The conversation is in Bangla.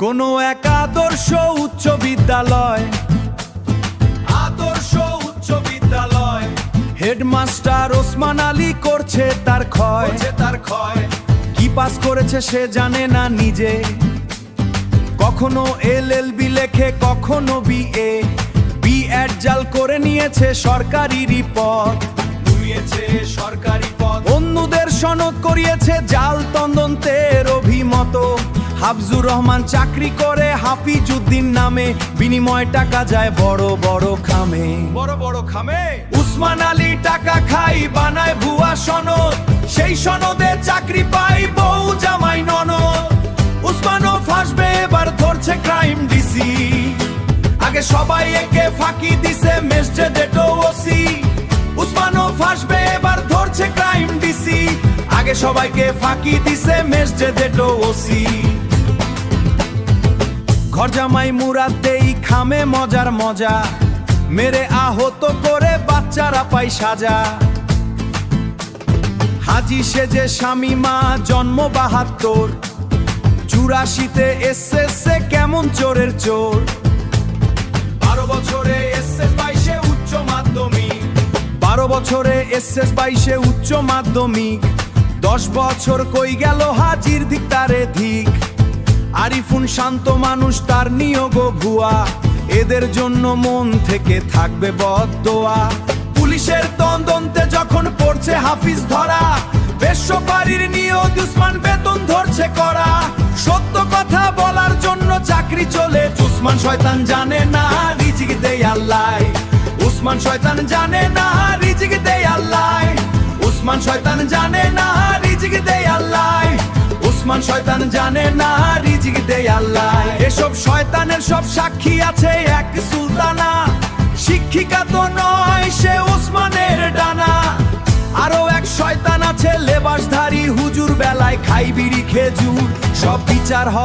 কোনো এক আদর্শ উচ্চ বিদ্যালয়, হেডমাস্টার ওসমান আলী করছে তার ক্ষয়। কি পাস করেছে সে জানে না নিজে, কখনো LLB লেখে কখনো BA, B.Ed জাল করে নিয়েছে সরকারি পদ, অন্যদের সনদ করিয়েছে জাল তদন্তের অভিমত। হাফজুর রহমান চাকরি করে হাফিজউদ্দিন নামে, বিনিময় টাকা যায় বড় বড় খামে। উসমান আলী টাকা খাই বানায় ভুয়া সনদ, সেই সনদে চাকরি পাই বউ জামাই ননদ। উসমানও ফাঁসবে এবার ধরছে ক্রাইম ডিসি, আগে সবাই একে ফাঁকি দিছে মেজডেটো ওসি। উসমানও ফাঁসবে এবার ধরছে ক্রাইম ডিসি, আগে সবাইকে ফাঁকি দিছে মেজডেটো ওসি। ঘর জামাই মুরাদ দেই খামে মজার মজা, মেরে আহত করে বাচ্চারা পাই সাজা। হাজি সেজে শামিমা জন্ম ৭২, ৮৪-তে এসএসএ কেমন চোরের চোর। ১২ বছরে SS ২২-এ উচ্চ মাধ্যমিক, ১২ বছরে SS ২২-এ উচ্চ মাধ্যমিক। ১০ বছর কই গেল হাজির ধিক তারে ধিক। আরিফুন শান্ত মানুষ তার নিয়োগ ভুয়া, এদের জন্য মন থেকে থাকবে বদদোয়া। পুলিশের তদন্তে যখন পড়ছে হাফিজ ধরা, বেসরকারির নিয়োগ উসমান বেতন ধরছে করা। সত্য কথা বলার জন্য চাকরি চলে, উসমান শয়তান জানে না রিজিক দেয় আল্লাহ। উসমান শয়তান জানে না রিজিক দেয় আল্লাহ। উসমান শয়তান জানে না রিজিক দেয় আল্লাহ। উসমান শয়তান জানে না রিজিক দেয় আল্লাহ। এসব শয়তানের সব সাক্ষী আছে এক সুলতানা, শিক্ষিকা তো নয় সে উসমানের ডানা। আরো এক শয়তান আছে লেবাসধারী হুজুর, বেলায় খাই বিড়ি খেজুর। সব বিচার হবে